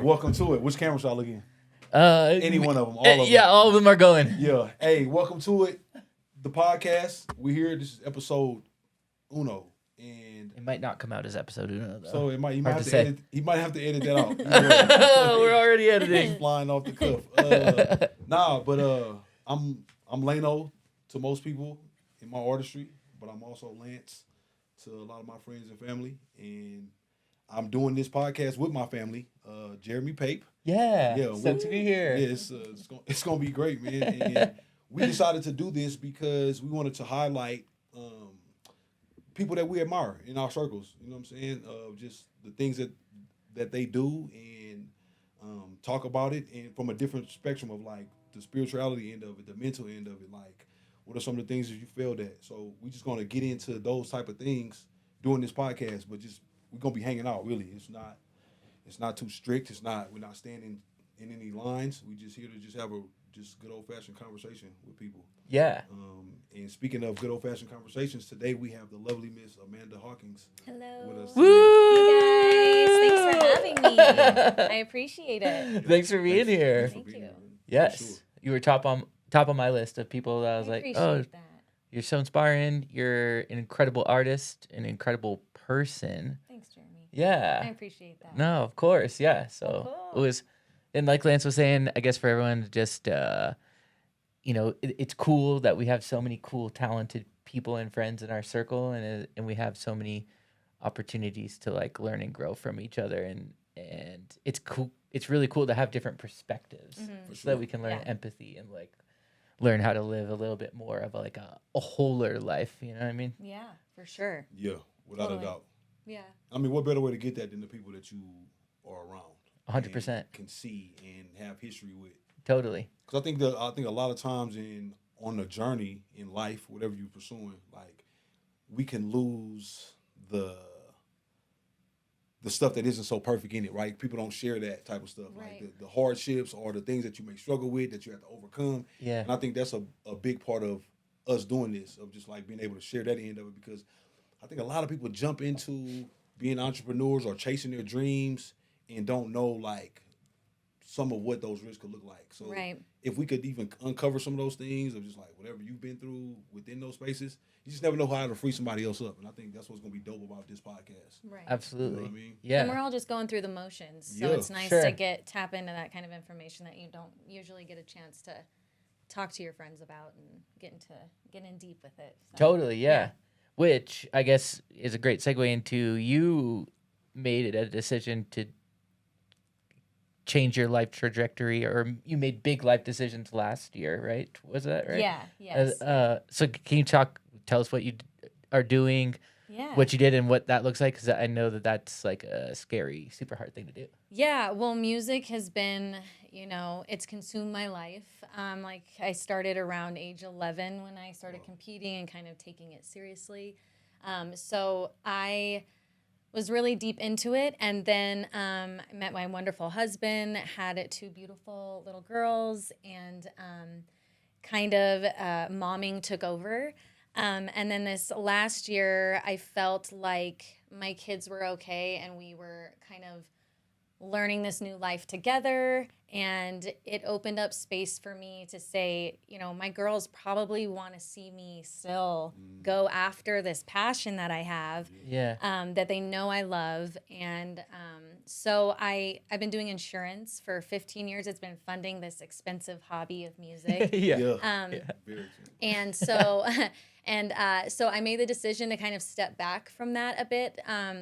welcome to it. Which camera should I look in? Any one of them. All of them. Yeah, all of them are going. Yeah. Hey, welcome to it. The podcast. We're here. This is episode uno. And it might not come out as episode uno, though. So he might have to edit that out. We're already editing. Flying off the cuff. I'm Lano to most people in my artistry, but I'm also Lance to a lot of my friends and family. And I'm doing this podcast with my family, Jeremy Pape. Yeah, so to be here. Yeah, it's gonna be great, man. And we decided to do this because we wanted to highlight people that we admire in our circles. You know what I'm saying? Just the things that they do and talk about it, and from a different spectrum of like the spirituality end of it, the mental end of it. Like, what are some of the things that you failed at? So we're just gonna get into those type of things during this podcast, but we're gonna be hanging out. Really, it's not too strict. We're not standing in any lines. We just here to just have a good old fashioned conversation with people. Yeah. And speaking of good old fashioned conversations, today we have the lovely Miss Amanda Hawkins. Hello. With us. Woo! Hey guys, thanks for having me. I appreciate it. Thanks for being here. Thank you. Yes, sure. You were top on my list of people that I was like, oh, that. You're so inspiring. You're an incredible artist, an incredible person. Thanks, Jeremy. Yeah. I appreciate that. No, of course. Yeah. So cool. It was, and like Lance was saying, I guess for everyone, just, it's cool that we have so many cool, talented people and friends in our circle, and we have so many opportunities to like learn and grow from each other. And it's cool. It's really cool to have different perspectives so that we can learn empathy and like learn how to live a little bit more of a wholer life. You know what I mean? Yeah, for sure. Yeah, without a doubt. Yeah. I mean, what better way to get that than the people that you are around? 100%. Can see and have history with. Totly. Because I think a lot of times on the journey in life, whatever you're pursuing, like we can lose the stuff that isn't so perfect in it, right? People don't share that type of stuff, right. Like the hardships or the things that you may struggle with that you have to overcome. Yeah. And I think that's a big part of us doing this, of just like being able to share that end of it, because I think a lot of people jump into being entrepreneurs or chasing their dreams and don't know like some of what those risks could look like. So if we could even uncover some of those things of just like whatever you've been through within those spaces, you just never know how to free somebody else up. And I think that's what's going to be dope about this podcast. Right. Absolutely. You know what I mean? Yeah. And we're all just going through the motions. So Yeah. it's nice Sure. to tap into that kind of information that you don't usually get a chance to talk to your friends about and get in deep with it. So, Totally, yeah. Which I guess is a great segue into you made it a decision to change your life trajectory, or you made big life decisions last year, right? Was that right? Yeah, yes. So can you tell us what you are doing, what you did, and what that looks like? Because I know that's like a scary, super hard thing to do. Yeah, well, music has been, it's consumed my life. Like I started around age 11 when I started competing and kind of taking it seriously. So I was really deep into it, and then I met my wonderful husband, had 2 beautiful little girls, and kind of momming took over. And then this last year, I felt like my kids were okay, and we were kind of learning this new life together, and it opened up space for me to say, my girls probably want to see me still go after this passion that I have, that they know I love. And so I've been doing insurance for 15 years. It's been funding this expensive hobby of music. And so so I made the decision to kind of step back from that a bit.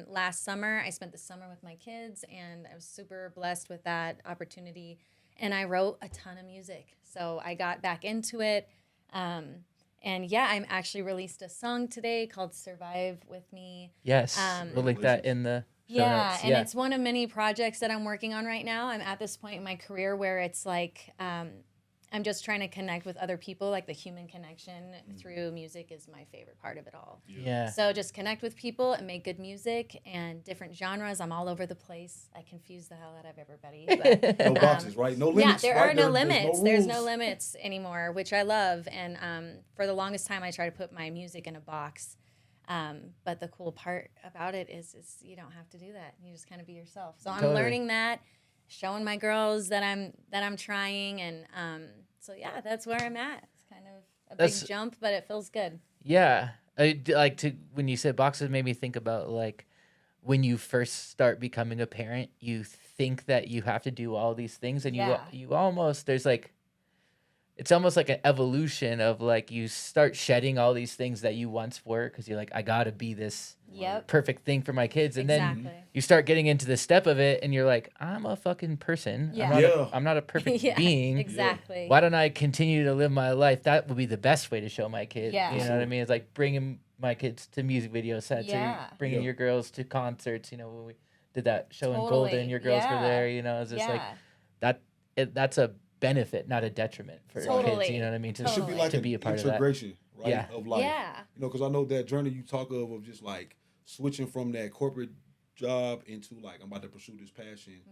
Last summer, I spent the summer with my kids, and I was super blessed with that opportunity. And I wrote a ton of music. So I got back into it. And I'm actually released a song today called Survive With Me. Yes, we'll link that in the show notes. And it's one of many projects that I'm working on right now. I'm at this point in my career where it's like I'm just trying to connect with other people. Like the human connection through music is my favorite part of it all. Yeah. So just connect with people and make good music and different genres. I'm all over the place. I confuse the hell out of everybody. But, no boxes, right? No limits. Yeah, there are no limits. There's no limits anymore, which I love. And for the longest time, I tried to put my music in a box. But the cool part about it is you don't have to do that. You just kind of be yourself. So I'm learning that. showing my girls that I'm trying, and so yeah, that's where I'm at. It's kind of a big jump, but it feels good. Yeah. When you said boxes, made me think about like when you first start becoming a parent, you think that you have to do all these things, and you almost, it's almost like an evolution of like you start shedding all these things that you once were, because you're like, I gotta be this perfect thing for my kids, and then you start getting into the step of it, and you're like, I'm a fucking person. I'm not a perfect being. Exactly. Why don't I continue to live my life? That would be the best way to show my kid. Yeah. You know what I mean? It's like bringing my kids to music video sets, or bringing your girls to concerts. You know, when we did that show in Golden, your girls were there. You know, it's just like that. That's a benefit, not a detriment for kids. You know what I mean? It should be like to be a part integration, of that. Right? Of life. Yeah. You know, because I know that journey you talk of just like switching from that corporate job into like, I'm about to pursue this passion,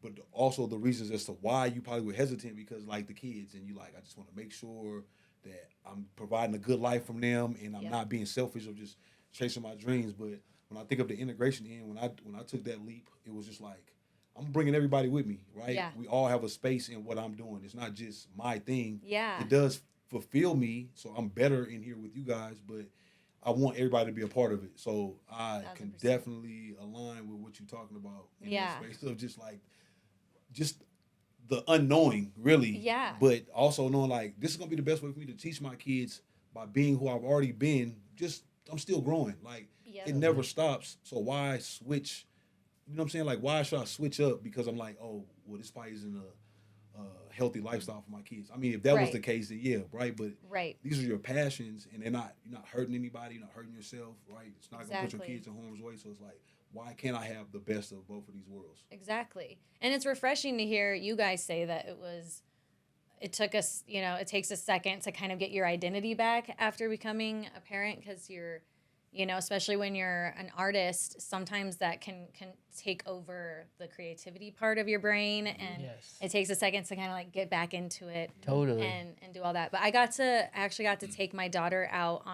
but also the reasons as to why you probably were hesitant, because like the kids, and you like, I just want to make sure that I'm providing a good life from them, and I'm not being selfish of just chasing my dreams. But when I think of the integration end, when I took that leap, it was just like, I'm bringing everybody with me, right? Yeah. We all have a space in what I'm doing. It's not just my thing. Yeah. It does fulfill me, so I'm better in here with you guys, but I want everybody to be a part of it. So I 1,000%. Can definitely align with what you're talking about in that space of just the unknowing, really. Yeah. But also knowing like this is gonna be the best way for me to teach my kids by being who I've already been. I'm still growing. Like it never stops. So why switch? You know what I'm saying? Like, why should I switch up because I'm like, oh, well, this probably isn't a healthy lifestyle for my kids. I mean, if that was the case, then yeah, right? But these are your passions, and you're not hurting anybody, you're not hurting yourself, right? It's not going to put your kids in harm's way. So it's like, why can't I have the best of both of these worlds? Exactly. And it's refreshing to hear you guys say that it took us, it takes a second to kind of get your identity back after becoming a parent, because you're, especially when you're an artist, sometimes that can take over the creativity part of your brain, and it takes a second to kind of like get back into it. Totally. And do all that. But I actually got to take my daughter out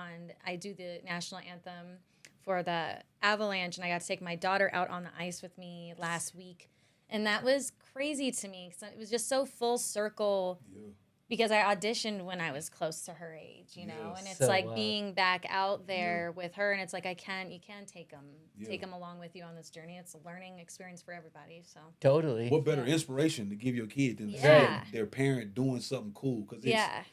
I do the national anthem for the Avalanche, and I got to take my daughter out on the ice with me last week. And that was crazy to me, because it was just so full circle. Yeah. Because I auditioned when I was close to her age, and it's so like being back out there with her, and it's like you can take them along with you on this journey. It's a learning experience for everybody. So totally. What better inspiration to give your kid than to see their parent doing something cool? Because it's, I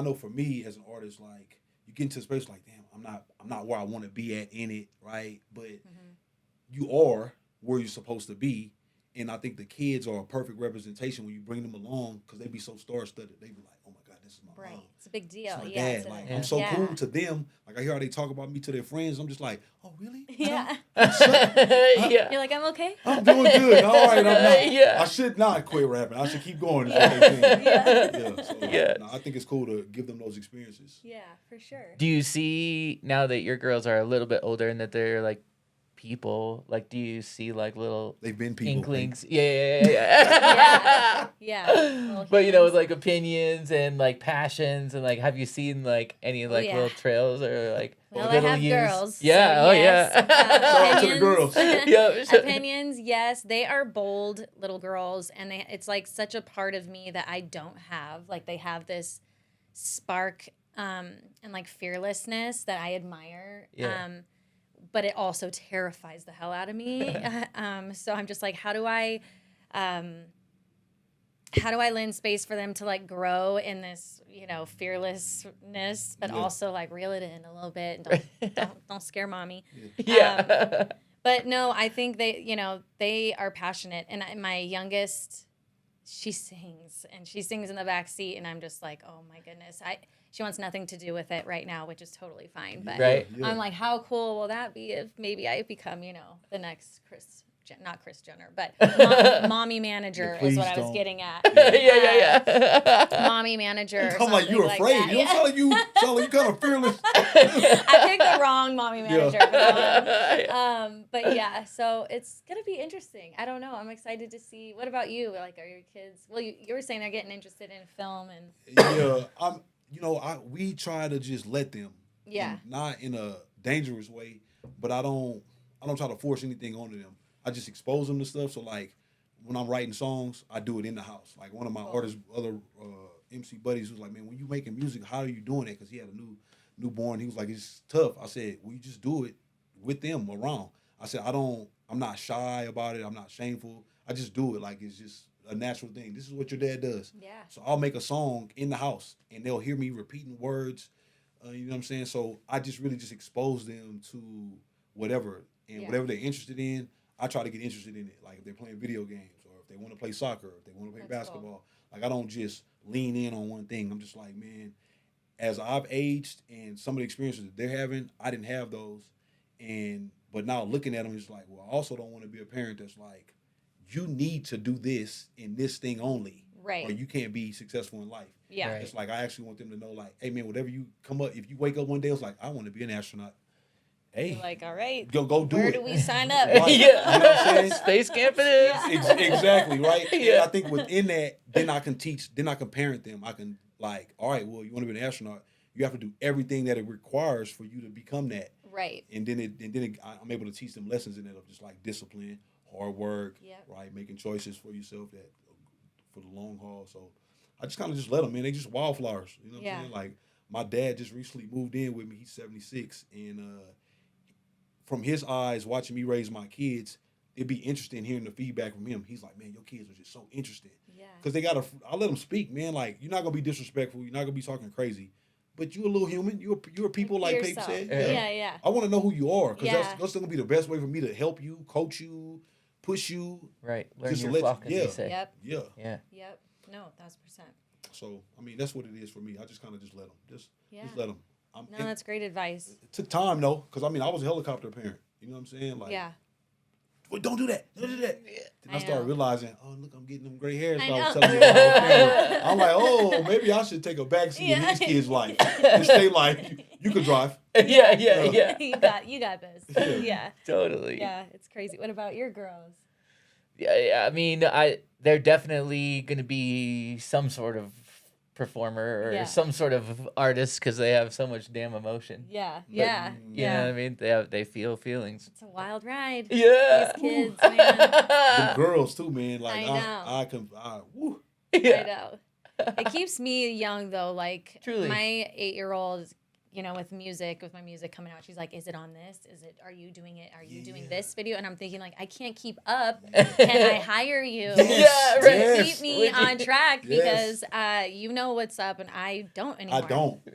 know for me as an artist, like you get into a space like, damn, I'm not where I want to be at in it, right? But you are where you're supposed to be. And I think the kids are a perfect representation when you bring them along, because they be so star-studded. They be like, oh, my God, this is my mom. It's a big deal. It's my dad. Like, I'm so cool to them. Like, I hear how they talk about me to their friends. I'm just like, oh, really? Yeah. You're like, I'm okay? I'm doing good. All right, I'm not. I should not quit rapping. I should keep going. Is what they saying. I think it's cool to give them those experiences. Yeah, for sure. Do you see, now that your girls are a little bit older and that they're, like, people, like, do you see like little they've been people inklings? Yeah. But with like opinions and like passions, and like, have you seen like any like little trails or like little I have girls? Yeah. So, shout out to the girls. Opinions, yes, they are bold little girls, and it's like such a part of me that I don't have. Like, they have this spark and like fearlessness that I admire. But it also terrifies the hell out of me. So I'm just like, how do I lend space for them to like grow in this, fearlessness, but also like reel it in a little bit, and don't scare mommy. But no, I think they are passionate, and my youngest, she sings in the back seat, and I'm just like, oh my goodness, she wants nothing to do with it right now, which is totally fine. But I'm like, how cool will that be if maybe I become, the next not Kris Jenner, but mommy manager is what I was getting at. Mommy manager. I'm like, you're afraid. That. You don't sound like you kind of fearless. I picked the wrong mommy manager. But yeah, so it's going to be interesting. I don't know. I'm excited to see. What about you? Like, are your kids, well, you were saying they're getting interested in film and. We try to just let them. Yeah. Not in a dangerous way, but I don't try to force anything onto them. I just expose them to stuff. So like, when I'm writing songs, I do it in the house. Like one of my other MC buddies was like, man, when you making music, how are you doing it? Because he had a newborn. He was like, it's tough. I said, well, you just do it with them around. I said, I'm not shy about it. I'm not shameful. I just do it like it's just a natural thing. This is what your dad does. Yeah. So I'll make a song in the house, and they'll hear me repeating words. You know what I'm saying? So I just really just expose them to whatever. And whatever they're interested in, I try to get interested in it. Like if they're playing video games, or if they want to play soccer, or if they want to play basketball. Cool. Like I don't just lean in on one thing. I'm just like, man, as I've aged and some of the experiences that they're having, I didn't have those. But now looking at them, it's like, well, I also don't want to be a parent that's like, you need to do this in this thing only. Right. Or you can't be successful in life. Yeah. Right. It's like, I actually want them to know, like, hey, man, whatever you come up, if you wake up one day, it's like, I want to be an astronaut. Hey. You're like, all right. Go do Where it. do we sign up? Right. Yeah. You know what I'm saying? Space camp it is. Exactly, right? Yeah. And I think within that, then I can parent them. I can, like, all right, well, you want to be an astronaut, you have to do everything that it requires for you to become that. Right. And then I'm able to teach them lessons in that of just like discipline, hard work, right, making choices for yourself that for the long haul. So I just kind of just let them, man. They just wildflowers. You know what I'm saying? Like my dad just recently moved in with me. He's 76, and from his eyes, watching me raise my kids, it'd be interesting hearing the feedback from him. He's like, man, your kids are just so interesting. Yeah. Because I let them speak, man. Like you're not gonna be disrespectful. You're not gonna be talking crazy. But you're a little human. You're people like Pape said. Yeah. I want to know who you are, because that's still gonna be the best way for me to help you, coach you, push you. Right. Learn just your to flock, as you say. Yep. Yeah. Yep. No, 1,000%. So I mean, that's what it is for me. I just kind of just let them. Just let them. No, that's great advice. It took time though, because I mean, I was a helicopter parent. You know what I'm saying? Like, well, don't do that. Don't do that. Yeah. Then I started realizing, oh look, I'm getting them gray hairs. I was telling you about on camera. I'm like, oh, maybe I should take a backseat in these kids' life and stay like you could drive. Yeah. You got this. Yeah. Totally. Yeah, it's crazy. What about your girls? Yeah. I mean, they're definitely going to be some sort of performer or some sort of artist because they have so much damn emotion. Yeah. You know what I mean? They feel feelings. It's a wild ride. Yeah. These kids, man. The girls too, man. Like I know. Woo. I know. It keeps me young though. Like Truly. my 8-year-old, with my music coming out, she's like, is it on this? Are you doing it? Are you doing this video? And I'm thinking like, I can't keep up. Can I hire you to keep me on track? Because you know what's up and I don't anymore.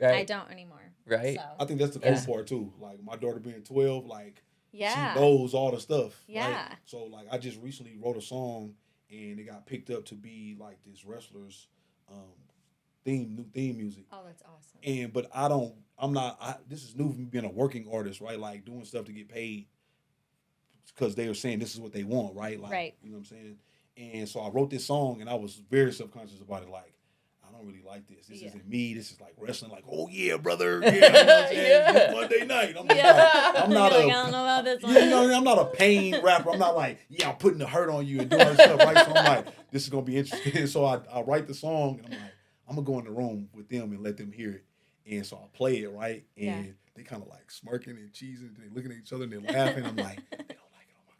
I don't anymore. Right. So, I think that's the cool part too. Like my daughter being 12, like she Yeah. knows all the stuff. Yeah. Right? So like I just recently wrote a song and it got picked up to be like this wrestler's new theme music. Oh, that's awesome. But this is new for me being a working artist, right? Like doing stuff to get paid because they were saying this is what they want, right? Like, right. You know what I'm saying? And so I wrote this song and I was very subconscious about it. Like, I don't really like this. This isn't me. This is like wrestling. Like, oh yeah, brother. Yeah, you know what I'm saying? It's Monday night. I'm just like, I'm not I don't know about this one. Yeah, you know, I'm not a pain rapper. I'm not like, I'm putting the hurt on you and doing stuff, right? So I'm like, this is gonna be interesting. So I write the song and I'm like, I'm gonna go in the room with them and let them hear it. And so I play it, right? And they kind of like smirking and cheesing. They're looking at each other and they're laughing. I'm like, they don't like it. Oh my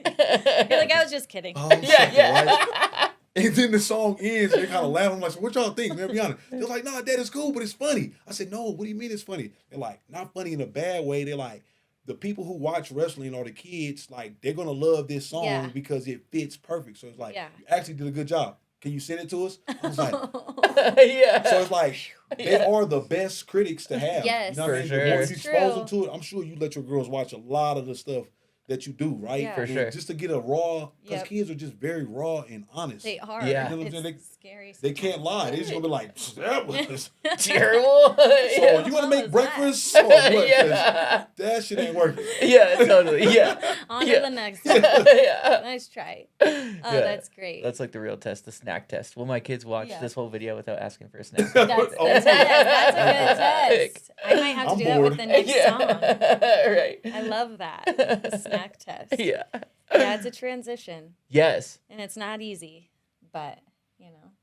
God. You're like, I was just kidding. Right? And then the song ends and they kind of laugh. I'm like, so what y'all think, man? Be honest. They're like, nah, that is cool, but it's funny. I said, no, what do you mean it's funny? They're like, not funny in a bad way. They're like, the people who watch wrestling or the kids, like, they're going to love this song because it fits perfect. So it's like, you actually did a good job. Can you send it to us? I was like, So it's like, they are the best critics to have. Yes, you know what I mean? sure. The more you expose them to it, I'm sure you let your girls watch a lot of the stuff that you do, right? Yeah. For sure. Just to get a raw, because kids are just very raw and honest. They are. Yeah. You know what I'm saying? It's scary. They can't lie. They're just going to be like, that was terrible. So you want to make breakfast? Or what? Yeah. That shit ain't working. Yeah, totally. Yeah. On to the next one. Nice try. Oh, that's great. That's like the real test, the snack test. Will my kids watch this whole video without asking for a snack? That's a good test. I might have to do that with the next song. Right. I love that. The snack test. Yeah. Yeah, it's a transition. Yes. And it's not easy, but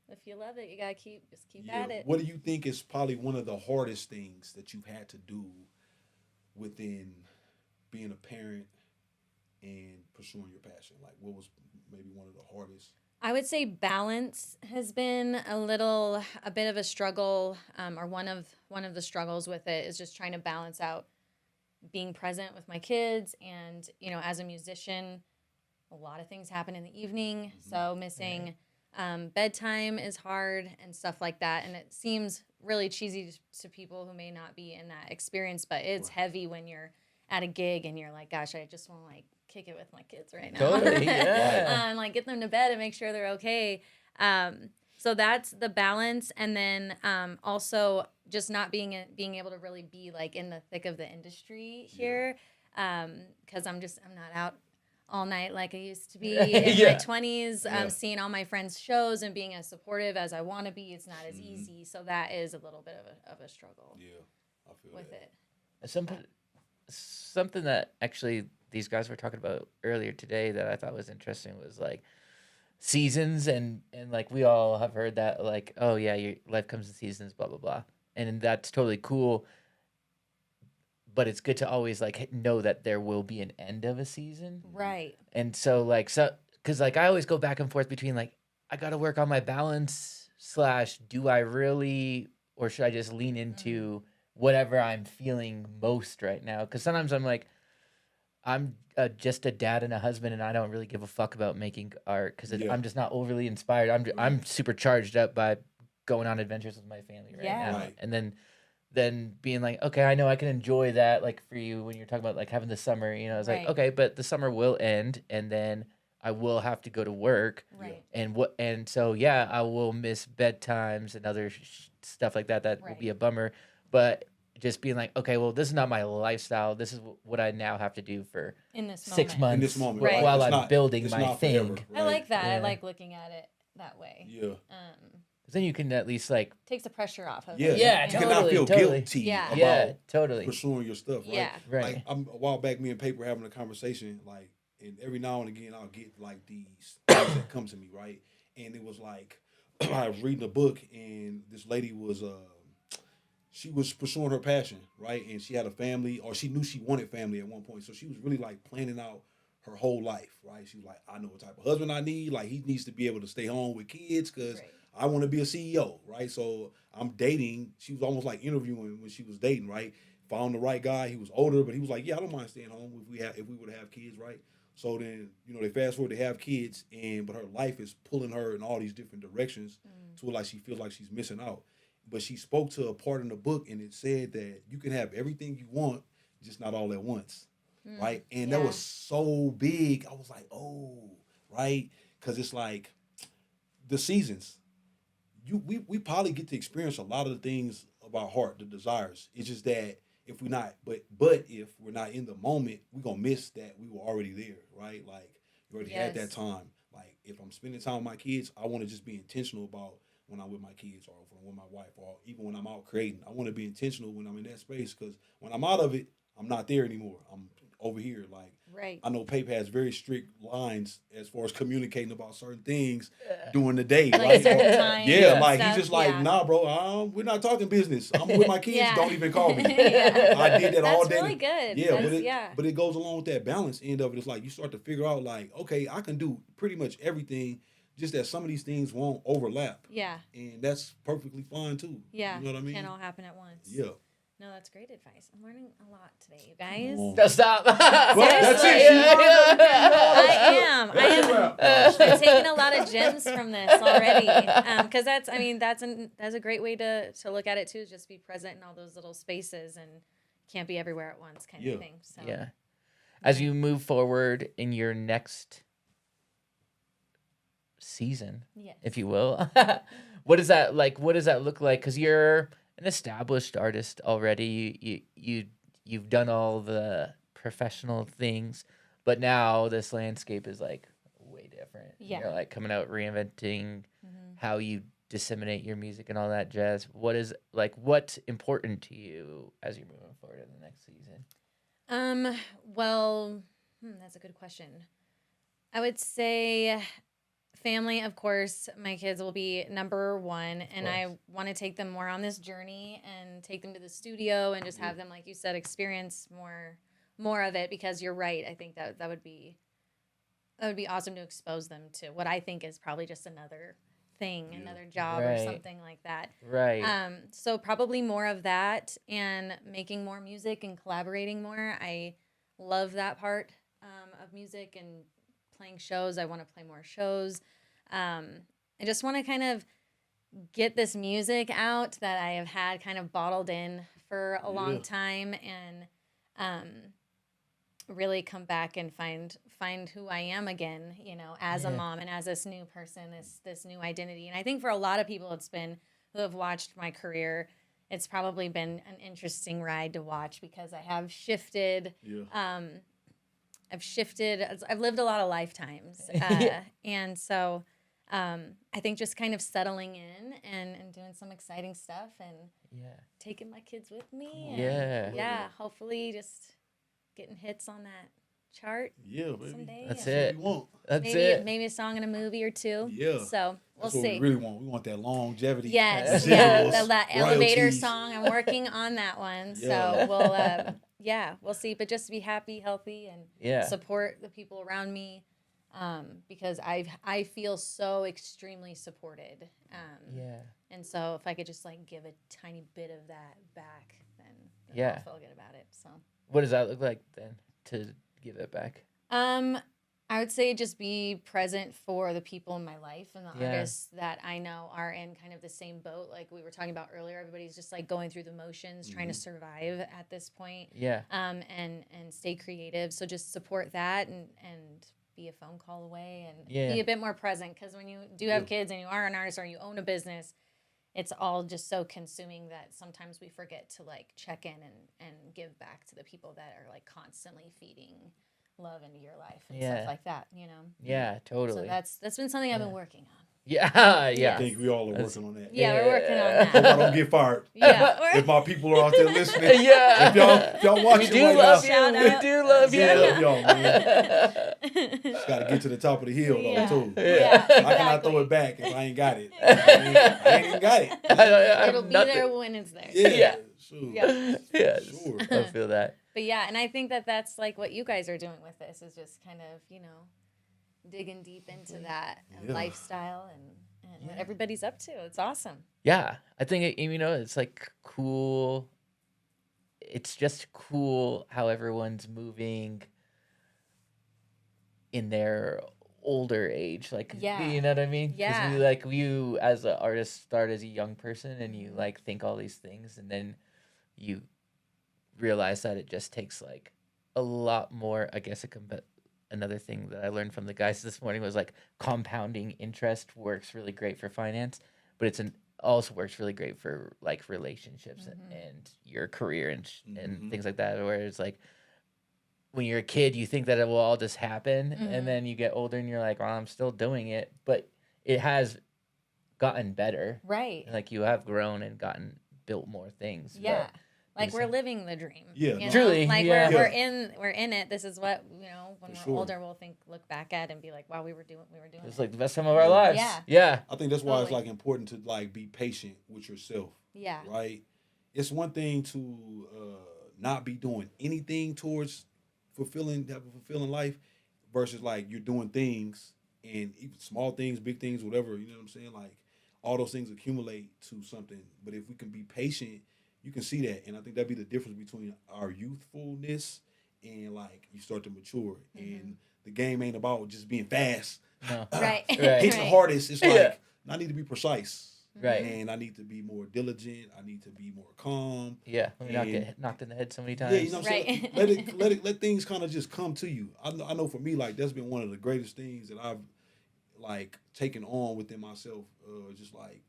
if you love it, you gotta keep at it. What do you think is probably one of the hardest things that you've had to do within being a parent and pursuing your passion? Like, what was maybe one of the hardest? I would say balance has been a bit of a struggle, or one of the struggles with it is just trying to balance out being present with my kids, and as a musician, a lot of things happen in the evening, so missing bedtime is hard and stuff like that, and it seems really cheesy to people who may not be in that experience, but it's heavy when you're at a gig and you're like, gosh, I just want to like kick it with my kids right now. Totally, yeah. And like get them to bed and make sure they're okay. So that's the balance, and then also just not being able to really be like in the thick of the industry here, because I'm not out all night like I used to be in my 20s, seeing all my friends' shows and being as supportive as I want to be. It's not as easy, so that is a little bit of a struggle. Yeah, I feel with that. it. Something that actually these guys were talking about earlier today that I thought was interesting was like seasons, and like we all have heard that, like, oh yeah, your life comes in seasons, blah blah blah, and that's totally cool. But it's good to always like know that there will be an end of a season, Right? and so because like I always go back and forth between like I got to work on my balance / do I really, or should I just lean into whatever I'm feeling most right now? Because sometimes I'm like, I'm just a dad and a husband, and I don't really give a fuck about making art because I'm just not overly inspired. I'm super charged up by going on adventures with my family right now, and then being like, okay, I know I can enjoy that. Like for you, when you're talking about like having the summer, it's like, okay, but the summer will end, and then I will have to go to work, Right? And so yeah, I will miss bedtimes and other stuff like that. That will be a bummer, but just being like, okay, well, this is not my lifestyle. This is what I now have to for in this 6 months, in this moment, right. while I'm building my thing. Forever, right? I like that. I like looking at it that way. Yeah. Then you can at least like takes the pressure off of it. Yeah, you cannot feel guilty about totally pursuing your stuff, right? Yeah. Right. Like a while back, me and Paper were having a conversation, like, and every now and again I'll get like these things that come to me, right? And it was like I was reading a book, and this lady was she was pursuing her passion, right? And she had a family, or she knew she wanted family at one point, so she was really like planning out her whole life, right? She was like, I know what type of husband I need. Like, he needs to be able to stay home with kids because I want to be a CEO, right? So I'm dating. She was almost like interviewing when she was dating, right? Found the right guy. He was older, but he was like, yeah, I don't mind staying home if we would have kids, right? So then, they fast forward, they have kids, but her life is pulling her in all these different directions to where like she feels like she's missing out. But she spoke to a part in the book, and it said that you can have everything you want, just not all at once, right? And that was so big. I was like, oh, right? Because it's like the seasons. We probably get to experience a lot of the things of our heart, the desires. It's just that if we're not, but if we're not in the moment, we're gonna miss that we were already there, right? Like, you already had that time. Like, if I'm spending time with my kids, I want to just be intentional about when I'm with my kids, or when I'm with my wife, or even when I'm out creating. I want to be intentional when I'm in that space, because when I'm out of it, I'm not there anymore. I'm over here. Like, I know Pape has very strict lines as far as communicating about certain things during the day. Like certain times. Yeah, like he's just like, nah, bro, we're not talking business. I'm with my kids. Don't even call me. I did that all day. That's really good. Yeah, but it goes along with that balance end of it. It's like you start to figure out, like, okay, I can do pretty much everything, just that some of these things won't overlap. Yeah. And that's perfectly fine too. Yeah. You know what I mean? Can't all happen at once. Yeah. No, that's great advice. I'm learning a lot today, you guys. No, stop. Well, that's it. I am. I'm taking a lot of gems from this already. Because that's a great way to look at it too. Is just be present in all those little spaces and can't be everywhere at once, kind of thing. So. Yeah. As you move forward in your next season, if you will, what does that look like? Because you're an established artist already. You've done all the professional things, but now this landscape is like way different. Yeah. You're like coming out, reinventing how you disseminate your music and all that jazz. What's important to you as you're moving forward in the next season? Well, that's a good question. I would say family, of course. My kids will be number one, and I want to take them more on this journey and take them to the studio and just have them, like you said, experience more more of it, because you're right. I think that would be awesome to expose them to what I think is probably just another thing, another job or something like that. Right. So probably more of that, and making more music and collaborating more. I love that part of music and playing shows. I want to play more shows. I just want to kind of get this music out that I have had kind of bottled in for a long time, and really come back and find who I am again, you know, as a mom and as this new person, this new identity. And I think for a lot of people, who have watched my career, it's probably been an interesting ride to watch, because I have shifted. I've lived a lot of lifetimes. And so I think just kind of settling in and doing some exciting stuff, and taking my kids with me. And hopefully just getting hits on that chart someday. That's it. We want. Maybe a song in a movie or two. Yeah. So we'll see. What we really want. We want that longevity. Yes. That elevator song. I'm working on that one. So we'll see. But just to be happy, healthy, and support the people around me. Because I feel so extremely supported. And so if I could just like give a tiny bit of that back, then I'll feel good about it. So what does that look like then, to give it back? I would say just be present for the people in my life and the artists that I know are in kind of the same boat. Like we were talking about earlier, everybody's just like going through the motions, trying to survive at this point. And stay creative. So just support that and be a phone call away, and be a bit more present, because when you do have kids and you are an artist or you own a business, it's all just so consuming that sometimes we forget to like check in and give back to the people that are like constantly feeding love into your life and stuff like that, you know? Yeah, totally. So that's been something I've been working on. I think we all are working on that. Yeah, we're working on that. Hope I don't get fired. If my people are out there listening, if y'all watching we do right love now, you. We do love you. I love y'all, man. Just got to get to the top of the hill, though, too. Yeah, I cannot throw it back if I ain't got it. I ain't even got it. It'll be there when it's there. Yeah. Sure. Sure. I feel that. But yeah, and I think that's like what you guys are doing with this, is just kind of, you know, digging deep into that lifestyle and what everybody's up to. It's awesome. Yeah, I think you know, it's like cool. It's just cool how everyone's moving in their older age, like you know what I mean? Because you as an artist start as a young person, and you like think all these things, and then you realize that it just takes like a lot more. I guess another thing that I learned from the guys this morning was like compounding interest works really great for finance, but also works really great for like relationships and your career and things like that. Where it's like when you're a kid, you think that it will all just happen, and then you get older and you're like, well, I'm still doing it, but it has gotten better. Right. Like you have grown and built more things. Yeah. Like we're living the dream. Yeah, you know? Truly. Like we're in it. This is what, you know, when we're older, we'll look back at and be like, wow, we were doing it's like the best time of our lives. Yeah. I think that's why it's like important to like be patient with yourself. Yeah. Right. It's one thing to not be doing anything towards have a fulfilling life, versus like you're doing things, and even small things, big things, whatever, you know what I'm saying? Like all those things accumulate to something. But if we can be patient, you can see that. And I think that'd be the difference between our youthfulness and like you start to mature. And the game ain't about just being fast. No. Right. Hit the hardest. It's like, I need to be precise. Right. And I need to be more diligent. I need to be more calm. Yeah. Let me not get knocked in the head so many times. Yeah, you know what I'm saying? Let things kind of just come to you. I know for me, like that's been one of the greatest things that I've like taken on within myself. Just like,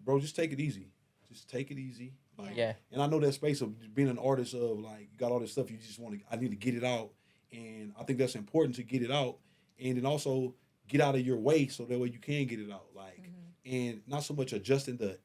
bro, just take it easy. Just take it easy. Like, and I know that space of being an artist of like, you got all this stuff, you just I need to get it out. And I think that's important to get it out. And then also get out of your way so that way you can get it out. Like, and not so much adjusting the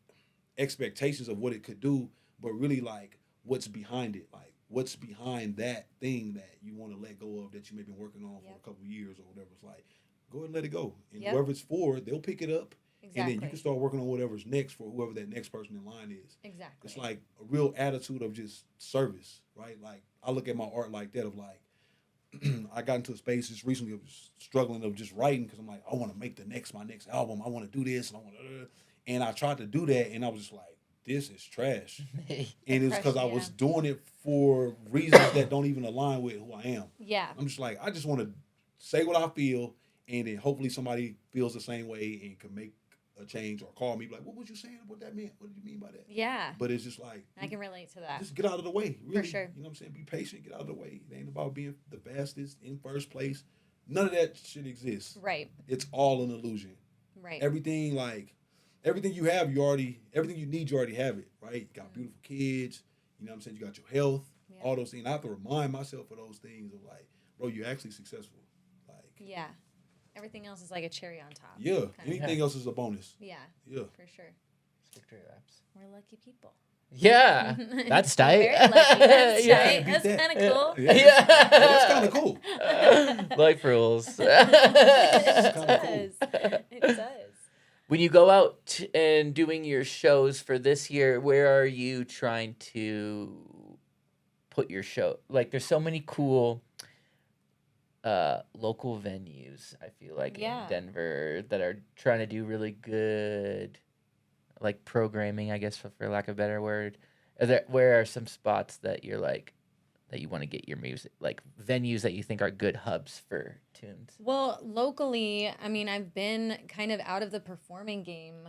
expectations of what it could do, but really like what's behind it. Like what's behind that thing that you want to let go of that you may have been working on for a couple of years or whatever. It's like, go ahead and let it go. And whoever it's for, they'll pick it up. Exactly. And then you can start working on whatever's next for whoever that next person in line is. Exactly. It's like a real attitude of just service, right? Like I look at my art like that of like I got into a space just recently of just struggling of just writing because I'm like I want to make my next album. I want to do this and I want to, and I tried to do that and I was just like this is trash, and it's because I was doing it for reasons that don't even align with who I am. Yeah, I'm just like I just want to say what I feel, and then hopefully somebody feels the same way and can make a change or call me like, what was you saying? What that meant? What did you mean by that? Yeah. But it's just like I can relate to that. Just get out of the way, really. For sure. You know what I'm saying? Be patient, get out of the way. It ain't about being the fastest in first place. None of that shit exists. Right. It's all an illusion. Right. Everything you have, everything you need, you already have it, right? You got beautiful kids, you know what I'm saying? You got your health, all those things. I have to remind myself of those things of like, bro, you're actually successful. Like, yeah. Everything else is like a cherry on top. Yeah. Anything else is a bonus. Yeah. Yeah. For sure. Victory laps. We're lucky people. Yeah. That's tight. Very lucky. That's Yeah. tight. That's kind of cool. Yeah. That's kind of cool. Life rules. It does. It does. When you go out and doing your shows for this year, where are you trying to put your show? Like, there's so many cool local venues, I feel like, in Denver that are trying to do really good, like, programming, I guess, for lack of a better word. Where are some spots that you're like, that you want to get your music, like venues that you think are good hubs for tunes? Well, locally, I mean, I've been kind of out of the performing game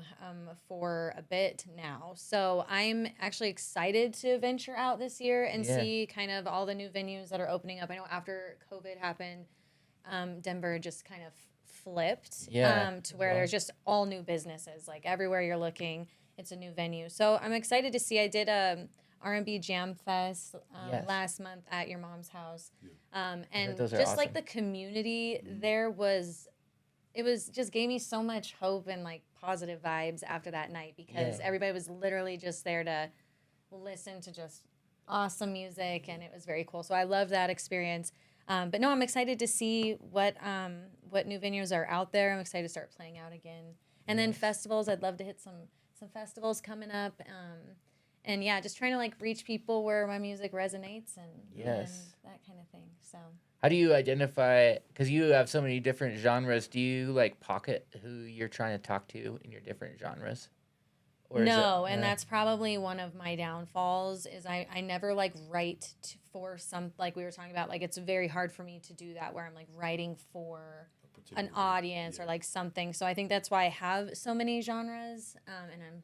for a bit now. So I'm actually excited to venture out this year and see kind of all the new venues that are opening up. I know after COVID happened, Denver just kind of flipped to where there's just all new businesses. Like everywhere you're looking, it's a new venue. So I'm excited to see. I did R&B Jam Fest last month at your mom's house. And just awesome. like the community there it was just gave me so much hope and like positive vibes after that night because everybody was literally just there to listen to just awesome music and it was very cool. So I love that experience. But no, I'm excited to see what new venues are out there. I'm excited to start playing out again. And then festivals, I'd love to hit some festivals coming up. And yeah, just trying to like reach people where my music resonates and that kind of thing. So how do you identify, because you have so many different genres, do you like pocket who you're trying to talk to in your different genres? Or no, and that's probably one of my downfalls is I never like write for some, like we were talking about, like it's very hard for me to do that where I'm like writing for an audience or like something. So I think that's why I have so many genres and I'm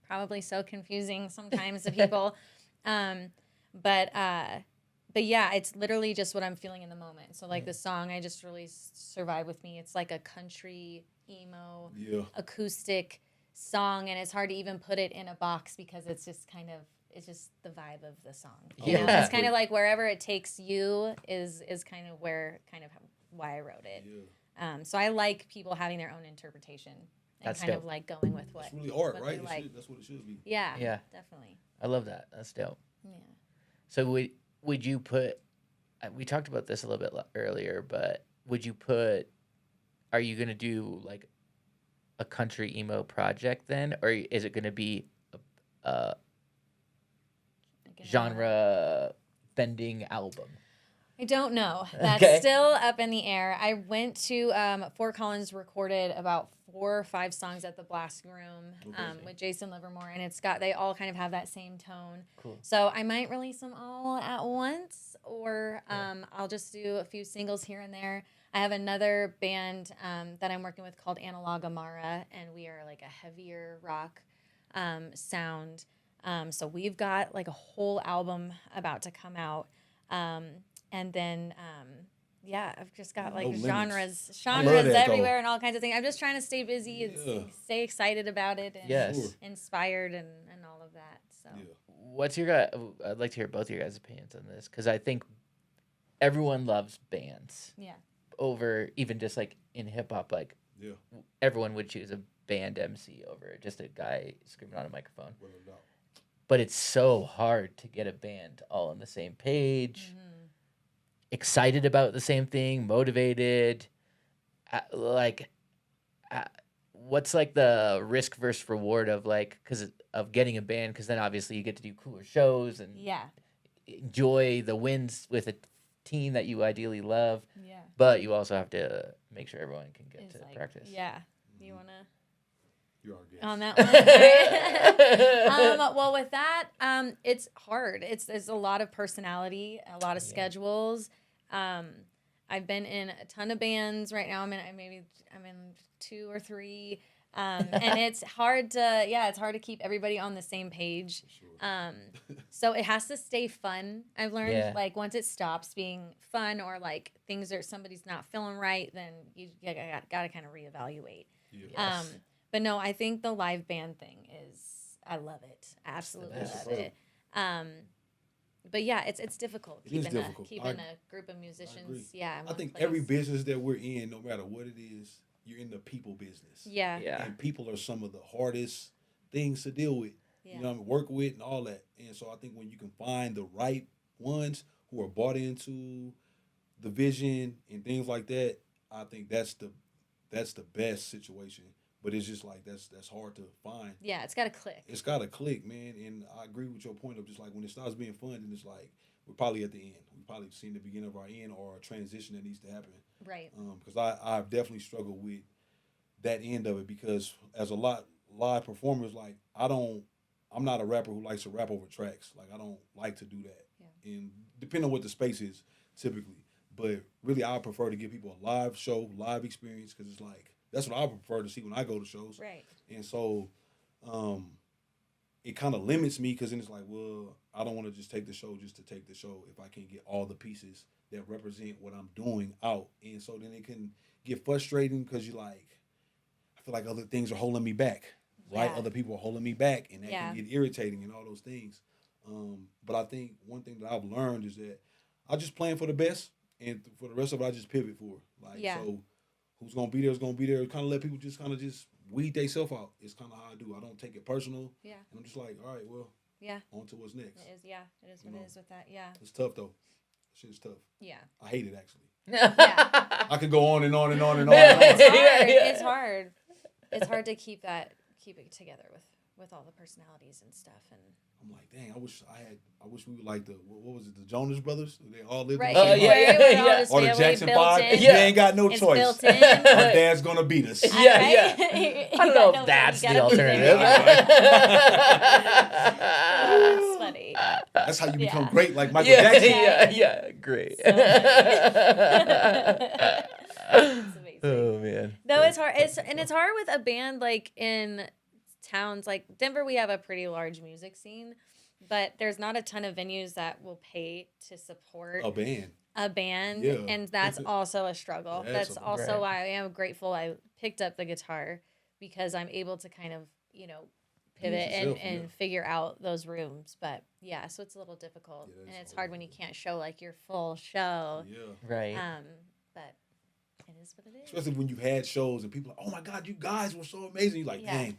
probably so confusing sometimes to people. But yeah, it's literally just what I'm feeling in the moment. So like the song I just released, Survive With Me, it's like a country, emo, acoustic song. And it's hard to even put it in a box because it's just the vibe of the song. You know? It's kind of like wherever it takes you is kind of why I wrote it. Yeah. So I like people having their own interpretation. And That's kind dope. of like going with what. It's really art, right? Like. That's what it should be. Yeah. Yeah. Definitely. I love that. That's dope. Yeah. So would you put? We talked about this a little bit earlier, but are you gonna do like a country emo project then, or is it gonna be a genre bending album? I don't know. That's still up in the air. I went to Fort Collins, recorded about 4 or 5 songs at the Blast Room with Jason Livermore, and they all kind of have that same tone. Cool. So I might release them all at once, or I'll just do a few singles here and there. I have another band that I'm working with called Analog Amara, and we are like a heavier rock sound. So we've got like a whole album about to come out. And then, I've just got like genres everywhere and all kinds of things. I'm just trying to stay busy and stay excited about it and inspired and all of that. So, what's your guy? I'd like to hear both of your guys' opinions on this because I think everyone loves bands. Yeah. Over even just like in hip hop, like everyone would choose a band MC over just a guy screaming on a microphone. But it's so hard to get a band all on the same page, excited about the same thing, motivated. What's like the risk versus reward of like, of getting a band? Because then obviously you get to do cooler shows and enjoy the wins with a team that you ideally love, Yeah. but you also have to make sure everyone can get It's to like, practice. Yeah. You want to? You're our guest. On that one. Well, with that, it's hard. There's a lot of personality, a lot of schedules. I've been in a ton of bands. Right now, I'm in 2 or 3. And it's hard to keep everybody on the same page. Sure. So it has to stay fun. I've learned, Yeah. like, once it stops being fun, or like somebody's not feeling right, then you got to kind of reevaluate. Yeah. But no, I think the live band thing I love it. Absolutely best. love it. But yeah, it's difficult. It is difficult. Keeping a group of musicians. Yeah. in I one think place. every business that we're in, no matter what it is, you're in the people business. Yeah. Yeah. And people are some of the hardest things to deal with. Yeah. You know, work with and all that. And so I think when you can find the right ones who are bought into the vision and things like that, I think that's the best situation. But it's just like that's hard to find. Yeah, it's got to click. It's got to click, man. And I agree with your point of just like when it starts being fun, then it's like we're probably at the end. We probably seen the beginning of our end or a transition that needs to happen. Right. Because I've definitely struggled with that end of it because as a live performers, like I'm not a rapper who likes to rap over tracks. Like I don't like to do that. Yeah. And depending on what the space is, typically. But really, I prefer to give people a live show, live experience, because it's like that's what I prefer to see when I go to shows. Right. And so, it kind of limits me because then it's like, well, I don't want to just take the show just to take the show if I can't get all the pieces that represent what I'm doing out. And so then it can get frustrating because you're like, I feel like other things are holding me back, right? Yeah. Other people are holding me back, and that Yeah. can get irritating and all those things. But I think one thing that I've learned is that I just plan for the best, and for the rest of it, I just pivot for. Like, Yeah. so who's going to be there is going to be there. Kind of let people just weed themselves out. It's kind of how I do. I don't take it personal. Yeah. And I'm just like, all right, well, Yeah. on to what's next. It is. Yeah. It is what it is with that. Yeah. It's tough, though. Shit's tough. Yeah. I hate it, actually. Yeah. I could go on and on and on and on and on. It's hard. It's hard. It's hard to keep it together with all the personalities and stuff. And I'm like, dang, I wish we were like what was it, the Jonas Brothers? They all lived right. in the same yeah, house. yeah, We're all just Or the family Jackson built 5. in. You ain't got no It's choice. built in. Our dad's going to beat us. Yeah, Right? yeah. I don't know if that's the alternative. That's funny. That's how you become Yeah. great, like Michael Yeah, Jackson. yeah, great. So It's amazing. Oh man. No, it's hard. It's hard with a band like in towns like Denver. We have a pretty large music scene, but there's not a ton of venues that will pay to support A band. a band, Yeah. and that's also a struggle. That's That's a- also Right. why I am grateful I picked up the guitar because I'm able to kind of pivot yourself, and yeah. figure out those rooms. But yeah, so it's a little difficult, Yeah, and that's it's hard when you hard. can't show like your full show. Yeah. Right. But it is what it is. Especially when you had shows and people are like, oh my God, you guys were so amazing. You're like, Yeah. dang,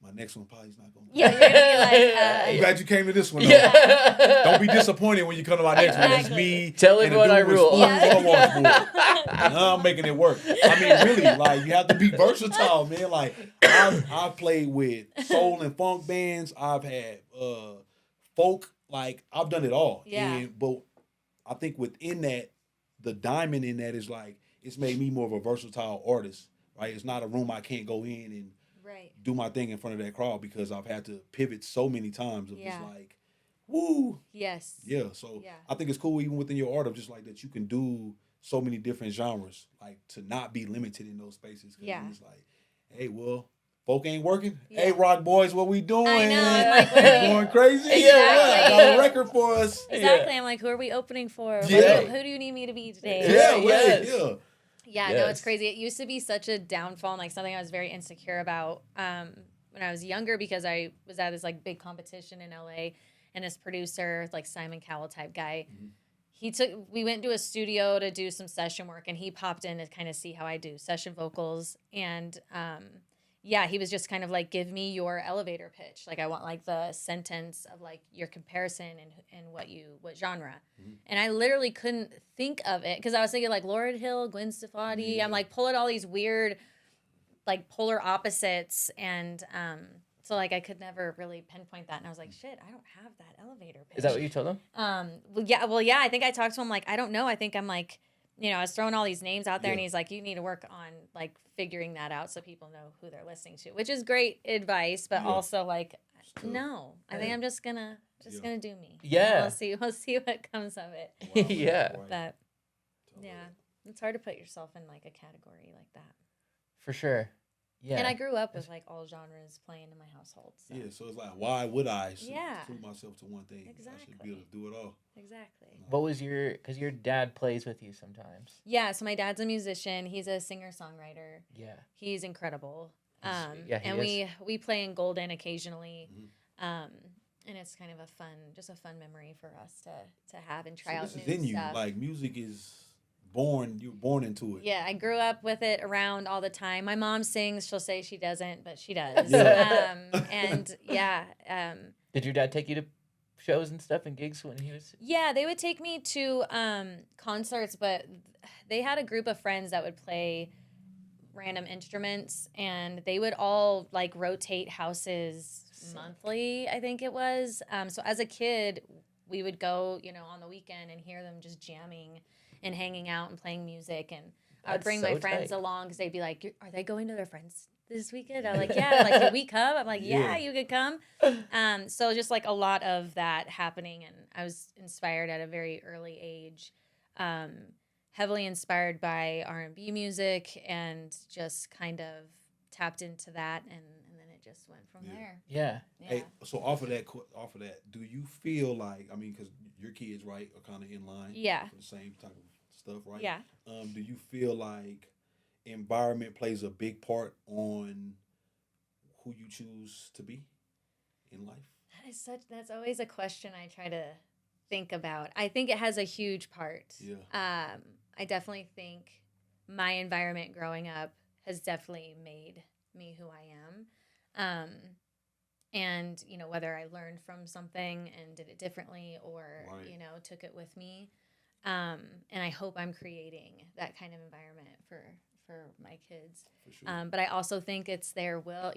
my next one probably is not going to be. Yeah, you're gonna be I'm like, glad you came to this one, though. Yeah. Don't be disappointed when you come to my next one. It's Exactly. me. Tell and a everyone dude I with rule. spoons Yeah. on a washboard. Now I'm making it work. I mean, really, like you have to be versatile, man. Like I've played with soul and funk bands. I've had folk. Like I've done it all. Yeah. But I think within that, the diamond in that is like it's made me more of a versatile artist. Right? It's not a room I can't go in and right. do my thing in front of that crowd because I've had to pivot so many times of just Yeah. like, woo. Yes. Yeah, so Yeah. I think it's cool even within your art of just like that you can do so many different genres, like to not be limited in those spaces. 'Cause Yeah. then it's like, hey, well, folk ain't working. Yeah. Hey, rock boys, what we doing? I know, I'm like, what are we- going crazy? Exactly. Yeah, I got a record for us. Exactly. I'm like, who are we opening for? Yeah. Who do you need me to be today? Yeah, Right, right, yes. yeah. Yeah, no, it's Yes. crazy. It used to be such a downfall and like something I was very insecure about when I was younger because I was at this like big competition in LA and this producer, like Simon Cowell type guy, we went to a studio to do some session work and he popped in to kind of see how I do session vocals and yeah, he was just kind of like, give me your elevator pitch. Like I want like the sentence of like your comparison and what genre. And I literally couldn't think of it because I was thinking like Lauryn Hill, Gwen Stefani. Yeah. I'm like pulling all these weird like polar opposites and So like I could never really pinpoint that, and I was like, shit, I don't have that elevator pitch. Is that what you told him? Well, yeah. I think I talked to him like, I don't know. I think I'm like, I was throwing all these names out there, and he's like, you need to work on like figuring that out so people know who they're listening to, which is great advice, but also like, no, I think I'm just gonna do me. Yeah. We'll see what comes of it. Wow, Yeah. right. But yeah, it's hard to put yourself in like a category like that. For sure. Yeah. And I grew up with like all genres playing in my household. So. Yeah, so it's like, why would I exclude myself to one thing? Exactly. I should be able to do it all. Exactly. What was because your dad plays with you sometimes. Yeah, so my dad's a musician. He's a singer-songwriter. Yeah. He's incredible. Yeah, and we play in Golden occasionally. And it's kind of a fun memory for us to have and try out this new is in you. stuff. Like music is you're born into it. Yeah, I grew up with it around all the time. My mom sings. She'll say she doesn't, but she does. Yeah. And yeah. Did your dad take you to shows and stuff and gigs when he was? Yeah, they would take me to concerts, but they had a group of friends that would play random instruments, and they would all like rotate houses monthly, I think it was. So as a kid, we would go, on the weekend and hear them just jamming and hanging out and playing music. And I would bring my friends along because they'd be like, are they going to their friends this weekend? I'm like, yeah. Like, can we come? I'm like, yeah, you could come. So just like a lot of that happening. And I was inspired at a very early age, heavily inspired by R&B music, and just kind of tapped into that. And then it just went from there. Yeah. Hey, so off of that, do you feel like, because your kids, right, are kind of in line for the same type of stuff, right? Yeah. Do you feel like environment plays a big part on who you choose to be in life? That's always a question I try to think about. I think it has a huge part. Yeah. I definitely think my environment growing up has definitely made me who I am. And, whether I learned from something and did it differently or, took it with me. And I hope I'm creating that kind of environment for my kids. For sure. But I also think it's their will,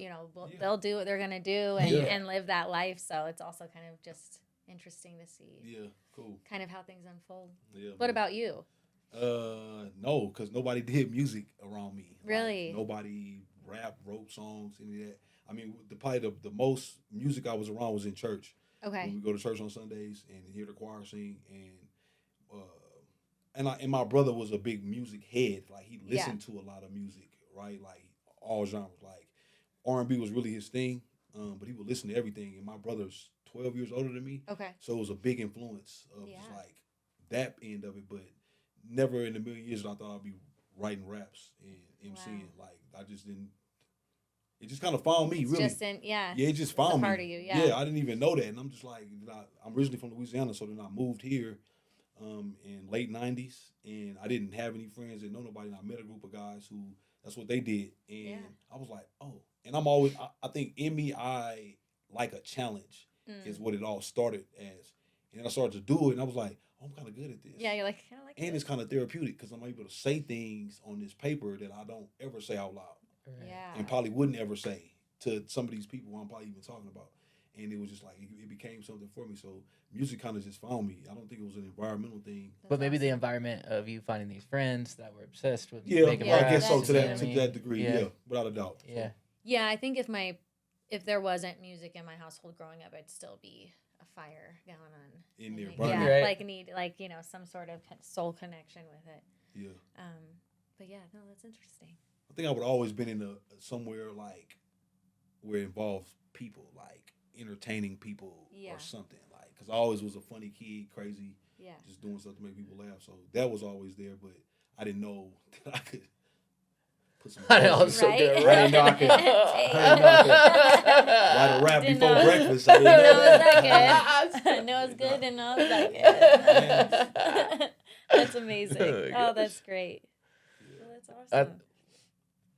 they'll do what they're going to do and live that life. So it's also kind of just interesting to see. Yeah, cool. Kind of how things unfold. Yeah. What about you? No, because nobody did music around me. Really? Like, nobody wrote songs, any of that. Probably the most music I was around was in church. Okay. When we go to church on Sundays and hear the choir sing, and my brother was a big music head. Like, he listened to a lot of music, right? Like, all genres. Like, R&B was really his thing, but he would listen to everything. And my brother's 12 years older than me. Okay. So it was a big influence of just like that end of it, but never in a million years I thought I'd be writing raps and MCing. Like, I just didn't. It just kind of found me, really. Yeah, it just found me. Part of you, yeah. I didn't even know that, and I'm just like, I'm originally from Louisiana, so then I moved here in late '90s, and I didn't have any friends and know nobody. And I met a group of guys who that's what they did, and I was like, oh. And I'm always, I think in me, I like a challenge is what it all started as, and then I started to do it, and I was like, oh, I'm kind of good at this. Yeah, you're like, I like. And it's kind of therapeutic because I'm able to say things on this paper that I don't ever say out loud. Yeah. And probably wouldn't ever say to some of these people who I'm probably even talking about. And it was just like, it became something for me. So music kind of just found me. I don't think it was an environmental thing. But maybe the environment of you finding these friends that were obsessed with making I guess so, to that degree. Yeah, without a doubt. Yeah. So. Yeah, I think if there wasn't music in my household growing up, I'd still be a fire going on. In there, yeah, right. some sort of soul connection with it. Yeah. But yeah, no, that's interesting. I think I would always been in somewhere like where it involves people, like entertaining people or something, like, because I always was a funny kid, crazy, just doing stuff to make people laugh. So that was always there, but I didn't know that I could put some. I know, I'm so good. I didn't know I could write a rap before breakfast. I didn't know that. No, it's good and no, it's that good. That's amazing. Oh, that's great. Well, that's awesome.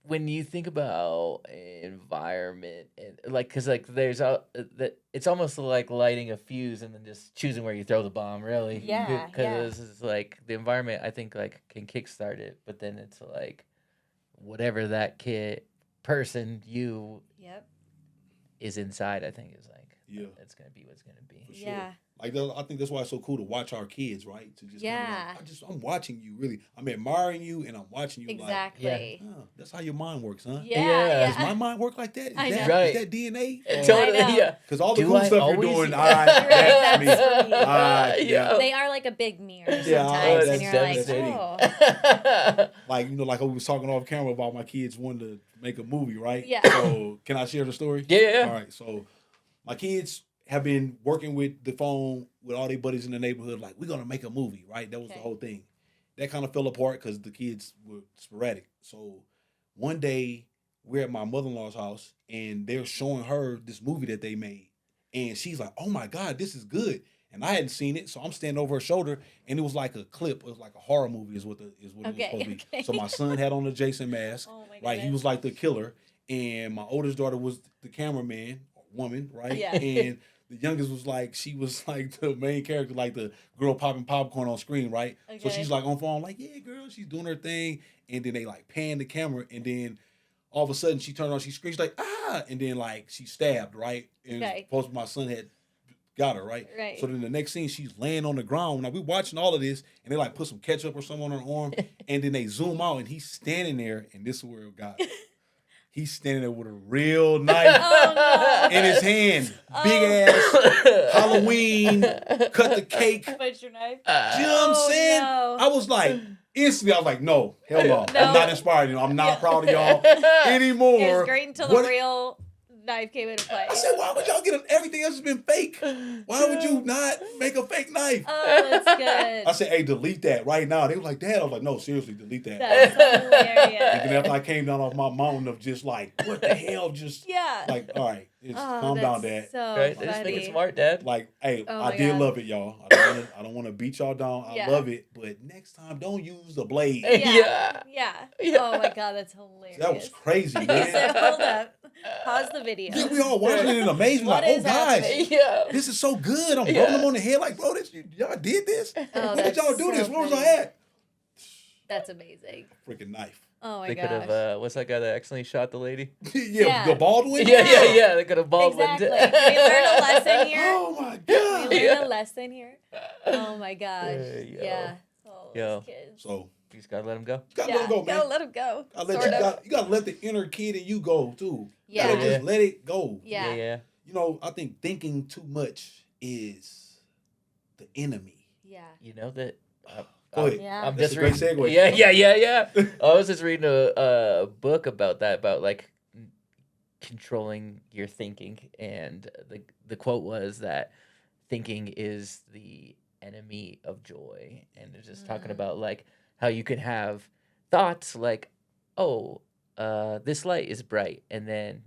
When you think about environment and because there's that it's almost like lighting a fuse and then just choosing where you throw the bomb, really. Yeah. Because it's like the environment, I think, like, can kickstart it, but then it's like whatever that person you is inside, I think is like, Yeah. it's going to be what's going to be. For sure. Yeah. Like I think that's why it's so cool to watch our kids, right? To just Yeah. kinda like, I'm watching you really. I'm admiring you and I'm watching you Exactly. like, oh, that's how your mind works, huh? Yeah. Does my mind work like that? Is I that know. Right. is that DNA? Totally, I know. yeah. Because all the Do cool I stuff always- you're doing, That's me. for me. Yeah. They are like a big mirror sometimes, Yeah, and that's you're like, devastating. oh, Like, like we was talking off camera about my kids wanting to make a movie, right? Yeah. So can I share the story? Yeah. All right. So my kids have been working with the phone with all their buddies in the neighborhood, like, we're gonna make a movie, right? That was the Okay. whole thing. That kind of fell apart because the kids were sporadic. So one day we're at my mother-in-law's house and they're showing her this movie that they made. And she's like, oh my God, this is good. And I hadn't seen it, so I'm standing over her shoulder, and it was like a clip. It was like a horror movie, is what it was supposed to be. Okay. So my son had on the Jason mask, oh my right? goodness. He was like the killer, and my oldest daughter was the cameraman, woman, right? Yeah. And the youngest was like, she was like the main character, like the girl popping popcorn on screen, right? So Okay. she's like on phone, like, yeah, girl, she's doing her thing, and then they like pan the camera, and then all of a sudden she turned on, she screams like, ah, and then like she stabbed, right? And Okay. supposed my son had got her, right? Right. So then the next scene, she's laying on the ground. Now we watching all of this, and they like put some ketchup or something on her arm, and then they zoom out, and he's standing there, and this is where it got. He's standing there with a real knife Oh in his hand, big ass Halloween, cut the cake. no! Butcher knife. You know what I'm saying? No. I was like, instantly, I was like, no, hell no. No. I'm not inspired. I'm not proud of y'all It anymore. was great until the real knife came into play. I said, why would y'all get everything else has been fake? Why would you not make a fake knife? Oh, that's good. I said, hey, delete that right now. They were like, Dad. I was like, no, seriously, delete that. That's hilarious. And then after I came down off my mountain of just like, what the hell? Just Yeah. like, all right, just Oh, calm down, that's Dad. So Right? funny. They just make it smart, Dad. Like, hey, Oh I my did God. love it, y'all. I don't want to beat y'all down. I Yeah. love it, but next time, don't use the blade. Yeah. Yeah. Yeah. Oh my God, that's hilarious. That was crazy, He man. said, hold up. Pause the video. Yeah, we all watching it in amazement. What Like, oh, is guys, happening? Yeah. this is so good. I'm Yeah. rolling them on the head like, bro, y'all did this? Oh, When did that's y'all do so this? Where was I funny. at? That's amazing. Freaking knife. Oh my They could gosh. have, what's that guy that accidentally shot the lady? Yeah. The Baldwin? Yeah. They could have Baldwined. Exactly. We learned a lesson here. Oh, my We God. learned Yeah. a lesson here. Oh my gosh. Yo. Yeah. Oh, Yo. those kids. So, You just gotta let him go. you got to Yeah, let him go, man. gotta let him go. You got to let the inner kid in you go, too. You Yeah. got to just let it go. Yeah. Yeah. You know, I think thinking too much is the enemy. Yeah. You know that. Go ahead. Yeah. I'm That's just a great reading. segue. Yeah. I was just reading a book about that, about like controlling your thinking, and the quote was that thinking is the enemy of joy, and it's just talking about like how you can have thoughts like, oh, this light is bright, and then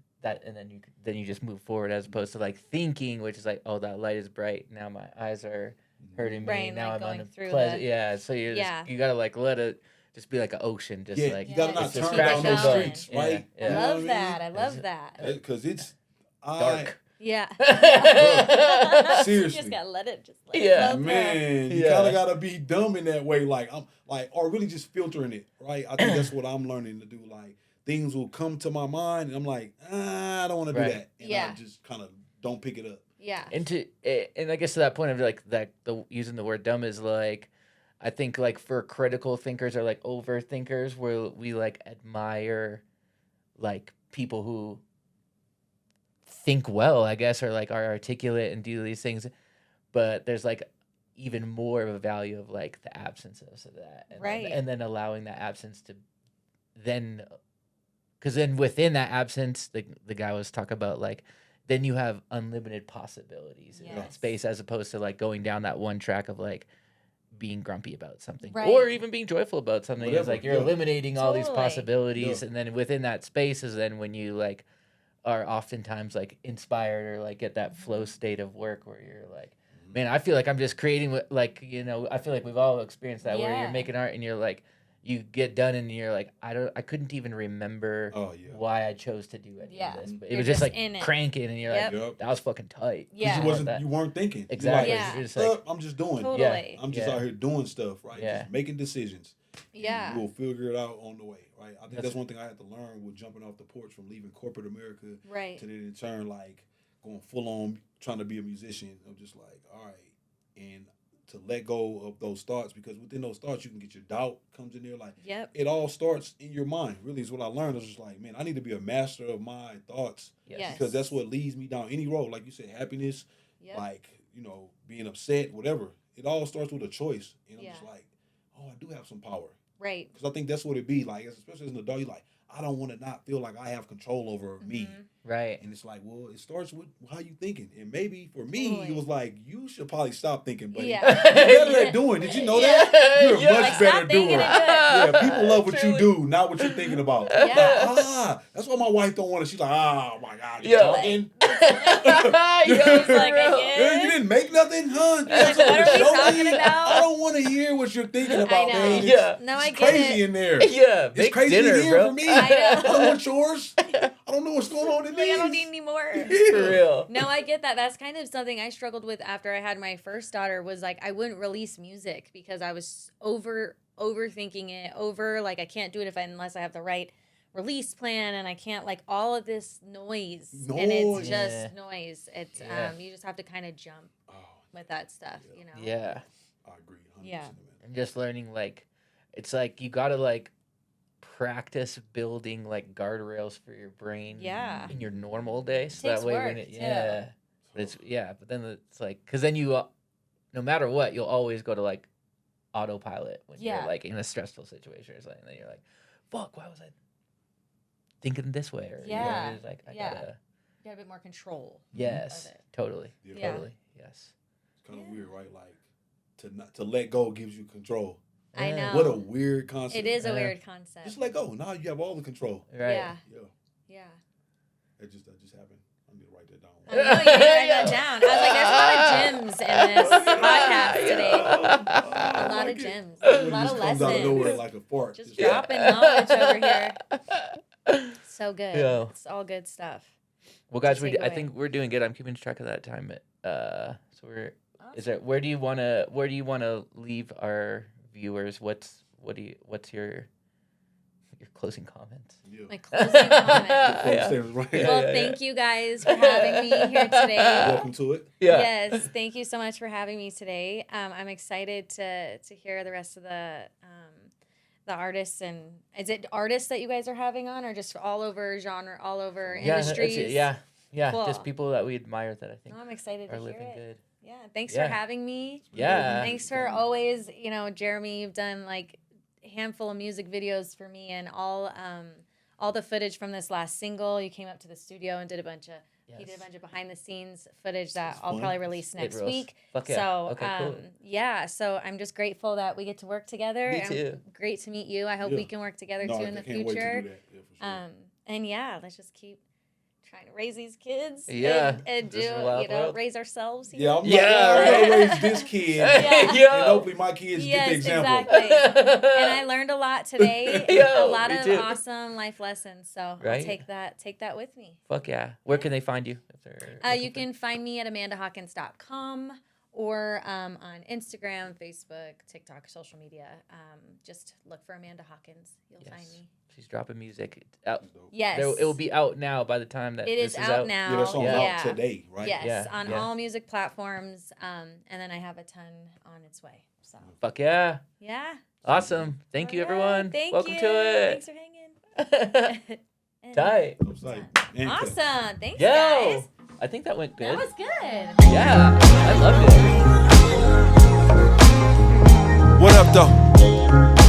you just move forward, as opposed to like thinking, which is like, oh, that light is bright, now my eyes are hurting me, Brain, now like, I'm going through unpleasant. the- Yeah, so you gotta like let it just be like an ocean, just Yeah, like you got to not it's just turn down crashing those going. streets, Yeah, right? yeah. I You know love what that. I mean? love that. Because it's Dark. Yeah. Seriously. You just gotta let it flow through. Man, you Yeah. kind of gotta be dumb in that way, like I'm like, or really just filtering it, right? I think that's what I'm learning to do. Like things will come to my mind, and I'm like, I don't want to do Right. that, and Yeah. I just kind of don't pick it up. Yeah. And I guess to that point of like that, the using the word dumb is like, I think like for critical thinkers or like overthinkers, where we like admire like people who think well, I guess, or like are articulate and do these things, but there's like even more of a value of like the absence of that, and Right. and then allowing that absence to then, because then within that absence, the guy was talking about like, then you have unlimited possibilities in that Yes. space, as opposed to like going down that one track of like being grumpy about something, Right. or even being joyful about something. It's Whatever, like you're yeah. eliminating all these Totally. possibilities, Yeah. and then within that space is then when you like are oftentimes like inspired or like get that flow state of work where you're like, man, I feel like I'm just creating like, I feel like we've all experienced that, where Yeah. you're making art and you're like, you get done and you're like, I couldn't even remember why I chose to do any of this. But it was just like cranking, and you're like, that was fucking tight. Yeah, you weren't thinking exactly. You're just like, I'm just doing. Totally. Yeah. I'm just out here doing stuff, right? Just making decisions. Yeah, we'll figure it out on the way, right? I think that's one thing I had to learn with jumping off the porch from leaving corporate America, right? To then in turn like going full on trying to be a musician. I'm just like, all right, and to let go of those thoughts, because within those thoughts you can get your doubt comes in there. Like, it all starts in your mind. Really, is what I learned. I was just like, man, I need to be a master of my thoughts, because that's what leads me down any road. Like you said, happiness, like, you know, being upset, whatever. It all starts with a choice, and I'm just like, oh, I do have some power, right? Because I think that's what it be like, especially as an adult. You're like, I don't want to not feel like I have control over me. Right. And it's like, well, it starts with how you thinking. And maybe for me, it was like, you should probably stop thinking, buddy. You're better at doing. Did you know that? You're a much better doer. People love what you do, not what you're thinking about. Like, that's why my wife don't want it. She's like, oh my God, you're talking. You didn't make nothing, huh? Like, what are we talking about? I don't want to hear what you're thinking about, man. No, I it's get crazy it. in there. It's crazy dinner, in here bro. for me. I don't want yours. I don't know what's going on in Like, these. I don't need any more. For real. No, I get that. That's kind of something I struggled with after I had my first daughter, was like I wouldn't release music because I was overthinking it, like I can't do it unless I have the right release plan, and I can't, like, all of this noise. And it's just noise. It's you just have to kind of jump with that stuff, you know. Yeah. I agree 100%. Yeah. And just learning, like, it's like you gotta like practice building like guardrails for your brain in your normal day, so that way when it but it's but then it's like, because then you no matter what, you'll always go to like autopilot when you're like in a stressful situation or something, and then you're like, fuck, why was I thinking this way? Or you know, it's like, I gotta you got a bit more control. Yes, of it. totally. Yes. It's kind of weird, right? Like to let go gives you control. I know. What a weird concept. It is a weird concept. Just let go. Now you have all the control. Right. Yeah. That just happened. I need to write that down. I know, you need to write that down. I was like, there's a lot of gems in this podcast today. A lot of gems. A lot of lessons. Comes out of nowhere like a fart. Just dropping knowledge over here. So good. Yeah. It's all good stuff. Well, guys, I think we're doing good. I'm keeping track of that time. So we're. Awesome. Is there? Where do you wanna leave our viewers? What's your closing comments? My closing comments. Well, thank you guys for having me here today. Welcome to it. Yes, thank you so much for having me today. I'm excited to hear the rest of the artists. And is it artists that you guys are having on, or just all over genre, all over industries? Cool. Just people that we admire that I think I'm excited are to hear living it. good. Yeah, thanks for having me. Yeah. Thanks for always, Jeremy, you've done like a handful of music videos for me, and all the footage from this last single. You came up to the studio and did a bunch of he did a bunch of behind the scenes footage that I'll probably release next week. Fuck yeah. So cool. So I'm just grateful that we get to work together. Me too. Great to meet you. I hope we can work together too in the future. Wait to do that. Yeah, for sure. Let's just keep trying to raise these kids and do, raise ourselves. I'm gonna raise this kid, and hopefully my kids get the example. Exactly. And I learned a lot today, a lot of awesome life lessons. So I'll take that with me. Fuck yeah! Where can they find you? You can find me at AmandaHawkins.com or on Instagram, Facebook, TikTok, social media. Just look for Amanda Hawkins. You'll find me. She's dropping music. Out. Yes. It will be out now by the time that it is out now. Yeah, that song's out today, right? Yes, on all music platforms. And then I have a ton on its way. So. Fuck yeah. Yeah. Awesome. Thank you, everyone. Welcome to it. Thanks for hanging. Tight. Awesome. Thanks, guys. I think that went good. That was good. Yeah. I loved it. What up, though?